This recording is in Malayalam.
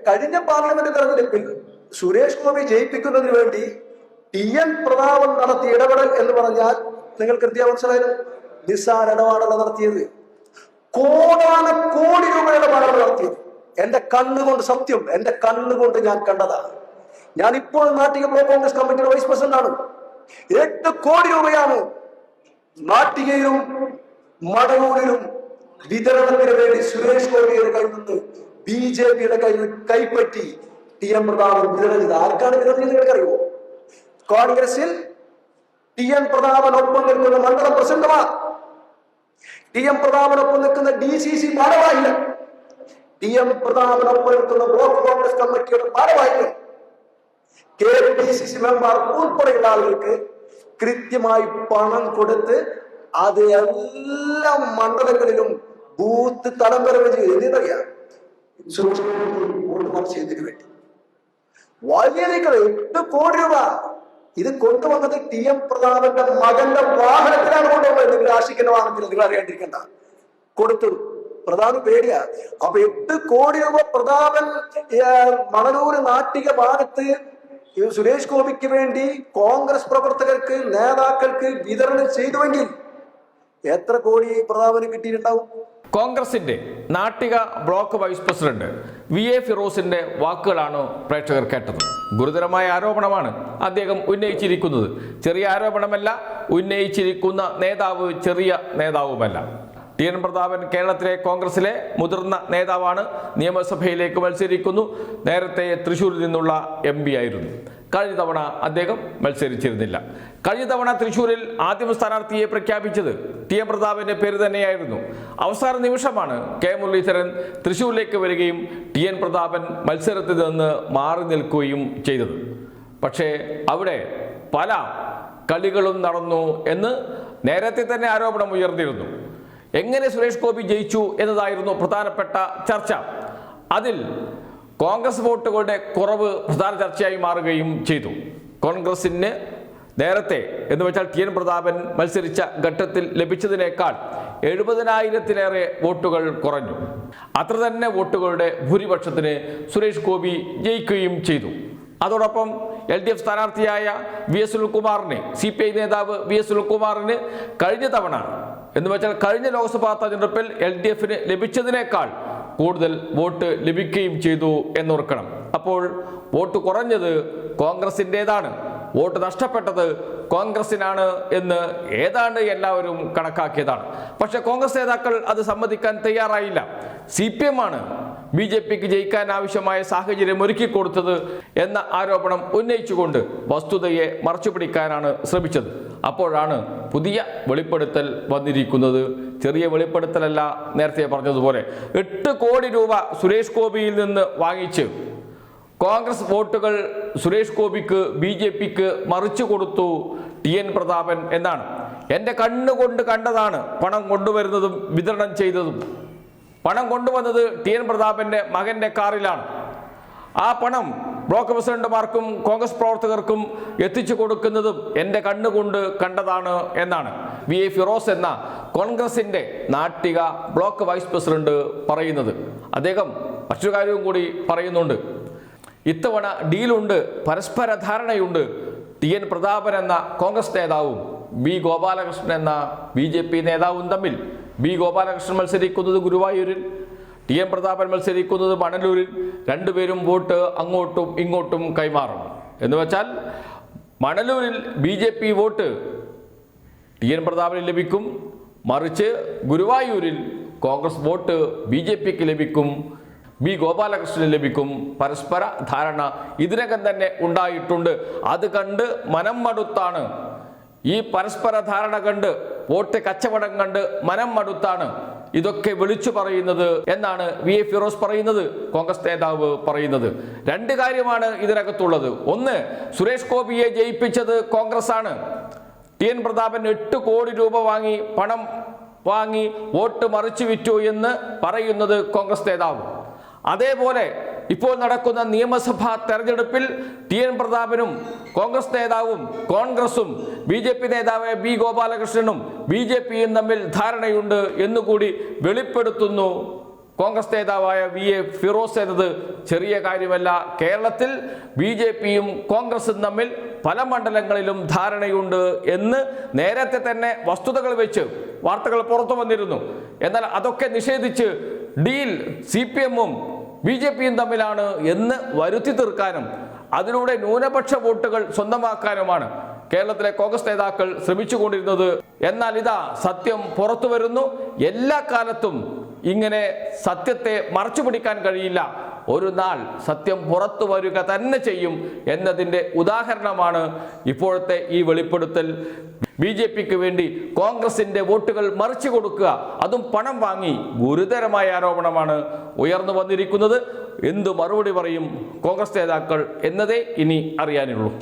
കഴിഞ്ഞ പാർലമെന്റ് തെരഞ്ഞെടുപ്പിൽ സുരേഷ് ഗോപി ജയിപ്പിക്കുന്നതിന് വേണ്ടി TN പ്രതാപൻ നടത്തിയ ഇടപെടൽ എന്ന് പറഞ്ഞാൽ നിങ്ങൾ കൃത്യം മനസ്സിലായത്. നിസ്സാര ഇടപാടല്ല നടത്തിയത്, കോടി രൂപയുടെ ഇടപാടാണ് നടത്തിയത്. എന്റെ കണ്ണുകൊണ്ട്, സത്യം എന്റെ കണ്ണുകൊണ്ട് ഞാൻ കണ്ടതാണ്. ഞാൻ ഇപ്പോൾ നാട്ടിക ബ്ലോക്ക് കോൺഗ്രസ് കമ്മിറ്റിയുടെ വൈസ് പ്രസിഡന്റ് ആണ്. 8 കോടി രൂപയാണ് നാട്ടികയിലും മടങ്ങൂരിലും വിതരണത്തിന് വേണ്ടി സുരേഷ് ഗോപിയുടെ കയ്യിൽ നിന്ന് BJPയുടെ കയ്യിൽ കൈപ്പറ്റി TN പ്രതാപൻ വിതരണം ചെയ്ത്. ആർക്കാണ് വിതരണം ചെയ്ത് നിങ്ങൾക്കറിയുമോ? കോൺഗ്രസിൽ TN പ്രതാപനൊപ്പം നിൽക്കുന്ന മണ്ഡലം പ്രസിഡന്റുമാർ, TN പ്രതാപനൊപ്പം നിൽക്കുന്ന DCC ഭാരവാഹികൾ, TN പ്രതാപനൊപ്പം നിൽക്കുന്ന ബ്ലോക്ക് കോൺഗ്രസ് കമ്മിറ്റിയുടെ ഭാരവാഹികൾ, KPCC മെമ്പർ ഉൾപ്പെടെയുള്ള ആളുകൾക്ക് കൃത്യമായി പണം കൊടുത്ത് അത് എല്ലാ മണ്ഡലങ്ങളിലും ബൂത്ത് തലം വരെ ചെയ്ത് എന്തിനറിയാം? വോട്ട് മറിച്ചതിന് വേണ്ടി വലിയ 8 കോടി രൂപ ഇത് കൊണ്ടുവന്നത് TN പ്രതാപന്റെ മകന്റെ വാഹനത്തിലാണ് കൊണ്ടുവന്നത്. നിങ്ങൾ ആശിക്കുന്ന വാഹനത്തിൽ നിങ്ങൾ അറിയാണ്ടിരിക്കണ്ട, കൊടുത്തത് പ്രതാപൻ പേടിയാ. അപ്പൊ 8 കോടി രൂപ പ്രതാപൻ മണലൂര് നാട്ടിക ഭാഗത്ത് സുരേഷ് ഗോപിക്ക് വേണ്ടി കോൺഗ്രസ് പ്രവർത്തകർക്ക്, നേതാക്കൾക്ക് വിതരണം ചെയ്തുവെങ്കിൽ എത്ര കോടി പ്രതാപന് കിട്ടിയിട്ടുണ്ടാവും? കോൺഗ്രസിന്റെ Nattika block vice president VA ഫിറോസിന്റെ വാക്കുകളാണ് പ്രേക്ഷകർ കേട്ടത്. ഗുരുതരമായ ആരോപണമാണ് അദ്ദേഹം ഉന്നയിച്ചിരിക്കുന്നത്. ചെറിയ ആരോപണമല്ല, ഉന്നയിച്ചിരിക്കുന്ന നേതാവ് ചെറിയ നേതാവുമല്ല. TN പ്രതാപൻ കേരളത്തിലെ കോൺഗ്രസിലെ മുതിർന്ന നേതാവാണ്. നിയമസഭയിലേക്ക് മത്സരിക്കുന്നു. നേരത്തെ തൃശ്ശൂരിൽ നിന്നുള്ള MP ആയിരുന്നു. കഴിഞ്ഞ തവണ അദ്ദേഹം മത്സരിച്ചിരുന്നില്ല. കഴിഞ്ഞ തവണ തൃശ്ശൂരിൽ ആദ്യം സ്ഥാനാർത്ഥിയെ പ്രഖ്യാപിച്ചത് TN പ്രതാപന്റെ പേര് തന്നെയായിരുന്നു. അവസാന നിമിഷമാണ് K മുരളീധരൻ തൃശ്ശൂരിലേക്ക് വരികയും TN പ്രതാപൻ മത്സരത്തിൽ നിന്ന് മാറി നിൽക്കുകയും ചെയ്തത്. പക്ഷേ അവിടെ പല കളികളും നടന്നു എന്ന് നേരത്തെ തന്നെ ആരോപണം ഉയർന്നിരുന്നു. എങ്ങനെ സുരേഷ് ഗോപി ജയിച്ചു എന്നതായിരുന്നു പ്രധാനപ്പെട്ട ചർച്ച. അതിൽ കോൺഗ്രസ് വോട്ടുകളുടെ കുറവ് പ്രധാന ചർച്ചയായി മാറുകയും ചെയ്തു. കോൺഗ്രസിന് നേരത്തെ എന്ന് വെച്ചാൽ TN പ്രതാപൻ മത്സരിച്ച ഘട്ടത്തിൽ ലഭിച്ചതിനേക്കാൾ 70,000-ലേറെ വോട്ടുകൾ കുറഞ്ഞു. അത്ര തന്നെ വോട്ടുകളുടെ ഭൂരിപക്ഷത്തിന് സുരേഷ് ഗോപി ജയിക്കുകയും ചെയ്തു. അതോടൊപ്പം LDF സ്ഥാനാർത്ഥിയായ VS സുനിൽകുമാറിന്, CPI നേതാവ് VS സുനിൽകുമാറിന് കഴിഞ്ഞ തവണ എന്ന് വെച്ചാൽ കഴിഞ്ഞ ലോക്സഭാ തെരഞ്ഞെടുപ്പിൽ LDFന് ലഭിച്ചതിനേക്കാൾ കൂടുതൽ വോട്ട് ലഭിക്കുകയും ചെയ്തു എന്നോർക്കണം. അപ്പോൾ വോട്ട് കുറഞ്ഞത് കോൺഗ്രസിൻ്റെതാണ്, വോട്ട് നഷ്ടപ്പെട്ടത് കോൺഗ്രസിനാണ് എന്ന് ഏതാണ്ട് എല്ലാവരും കണക്കാക്കിയതാണ്. പക്ഷെ കോൺഗ്രസ് നേതാക്കൾ അത് സമ്മതിക്കാൻ തയ്യാറായില്ല. CPM ആണ് BJPക്ക് ജയിക്കാൻ ആവശ്യമായ സാഹചര്യം ഒരുക്കി കൊടുത്തത് എന്ന ആരോപണം ഉന്നയിച്ചുകൊണ്ട് വസ്തുതയെ മറച്ചുപിടിക്കാനാണ് ശ്രമിച്ചത്. അപ്പോഴാണ് പുതിയ വെളിപ്പെടുത്തൽ വന്നിരിക്കുന്നത്. ചെറിയ വെളിപ്പെടുത്തലല്ല, നേരത്തെ പറഞ്ഞതുപോലെ 8 കോടി രൂപ സുരേഷ് ഗോപിയിൽ നിന്ന് വാങ്ങിച്ച് കോൺഗ്രസ് വോട്ടുകൾ സുരേഷ് ഗോപിക്ക്, BJPക്ക് മറിച്ചു കൊടുത്തു TN പ്രതാപൻ എന്നാണ്. എൻ്റെ കണ്ണുകൊണ്ട് കണ്ടതാണ് പണം കൊണ്ടുവരുന്നതും വിതരണം ചെയ്തതും. പണം കൊണ്ടുവന്നത് TN പ്രതാപന്റെ മകന്റെ കാറിലാണ്. ആ പണം ബ്ലോക്ക് പ്രസിഡന്റുമാർക്കും കോൺഗ്രസ് പ്രവർത്തകർക്കും എത്തിച്ചു കൊടുക്കുന്നതും എൻ്റെ കണ്ണുകൊണ്ട് കണ്ടതാണ് എന്നാണ് VA ഫിറോസ് എന്ന കോൺഗ്രസിൻ്റെ നാട്ടിക ബ്ലോക്ക് വൈസ് പ്രസിഡന്റ് പറയുന്നത്. അദ്ദേഹം മറ്റൊരു കാര്യവും കൂടി പറയുന്നുണ്ട്. ഇത്തവണ ഡീലുണ്ട്, പരസ്പര ധാരണയുണ്ട്. TN പ്രതാപൻ എന്ന കോൺഗ്രസ് നേതാവും B ഗോപാലകൃഷ്ണൻ എന്ന BJP നേതാവും തമ്മിൽ. B ഗോപാലകൃഷ്ണൻ മത്സരിക്കുന്നത് ഗുരുവായൂരിൽ, TN പ്രതാപൻ മത്സരിക്കുന്നത് മണലൂരിൽ. രണ്ടുപേരും വോട്ട് അങ്ങോട്ടും ഇങ്ങോട്ടും കൈമാറണം. എന്ന് വെച്ചാൽ മണലൂരിൽ BJP വോട്ട് TN പ്രതാപന് ലഭിക്കും, മറിച്ച് ഗുരുവായൂരിൽ കോൺഗ്രസ് വോട്ട് BJPക്ക് ലഭിക്കും, B ഗോപാലകൃഷ്ണന് ലഭിക്കും. പരസ്പര ധാരണ ഇതിനകം തന്നെ ഉണ്ടായിട്ടുണ്ട്. അത് കണ്ട് മനം മടുത്താണ്, ഈ പരസ്പര ധാരണ കണ്ട്, വോട്ട് കച്ചവടം കണ്ട് മനം മടുത്താണ് ഇതൊക്കെ വിളിച്ചു പറയുന്നത് എന്നാണ് VA ഫിറോസ് പറയുന്നത്, കോൺഗ്രസ് നേതാവ് പറയുന്നത്. 2 കാര്യമാണ് ഇതിനകത്തുള്ളത്. ഒന്ന്, സുരേഷ് ഗോപിയെ ജയിപ്പിച്ചത് കോൺഗ്രസ് ആണ്. TN പ്രതാപൻ 8 കോടി രൂപ പണം വാങ്ങി വോട്ട് മറിച്ചു വിറ്റു എന്ന് പറയുന്നത് കോൺഗ്രസ് നേതാവ്. അതേപോലെ ഇപ്പോൾ നടക്കുന്ന നിയമസഭാ തെരഞ്ഞെടുപ്പിൽ TN പ്രതാപനും കോൺഗ്രസ് നേതാവും കോൺഗ്രസും BJP നേതാവ് B ഗോപാലകൃഷ്ണനും BJPയും തമ്മിൽ ധാരണയുണ്ട് എന്നുകൂടി വെളിപ്പെടുത്തുന്നു കോൺഗ്രസ് നേതാവായ VA ഫിറോസ് എന്നത് ചെറിയ കാര്യമല്ല. കേരളത്തിൽ BJPയും കോൺഗ്രസും തമ്മിൽ പല മണ്ഡലങ്ങളിലും ധാരണയുണ്ട് എന്ന് നേരത്തെ തന്നെ വസ്തുതകൾ വെച്ച് വാർത്തകൾ പുറത്തു വന്നിരുന്നു. എന്നാൽ അതൊക്കെ നിഷേധിച്ച് ഡീൽ CPMഉം BJPയും തമ്മിലാണ് എന്ന് വരുത്തി തീർക്കാനും അതിലൂടെ ന്യൂനപക്ഷ വോട്ടുകൾ സ്വന്തമാക്കാനുമാണ് കേരളത്തിലെ കോൺഗ്രസ് നേതാക്കൾ ശ്രമിച്ചുകൊണ്ടിരുന്നത്. എന്നാൽ ഇതാ സത്യം പുറത്തു വരുന്നു. എല്ലാ കാലത്തും ഇങ്ങനെ സത്യത്തെ മറച്ചു പിടിക്കാൻ കഴിയില്ല. ഒരു നാൾ സത്യം പുറത്തു വരിക തന്നെ ചെയ്യും എന്നതിൻ്റെ ഉദാഹരണമാണ് ഇപ്പോഴത്തെ ഈ വെളിപ്പെടുത്തൽ. BJPക്ക് വേണ്ടി കോൺഗ്രസിന്റെ വോട്ടുകൾ മറിച്ചു കൊടുക്കുക, അതും പണം വാങ്ങി, ഗുരുതരമായ ആരോപണമാണ് ഉയർന്നു വന്നിരിക്കുന്നത്. എന്തു മറുപടി പറയും കോൺഗ്രസ് നേതാക്കൾ എന്നതേ ഇനി അറിയാനുള്ളൂ.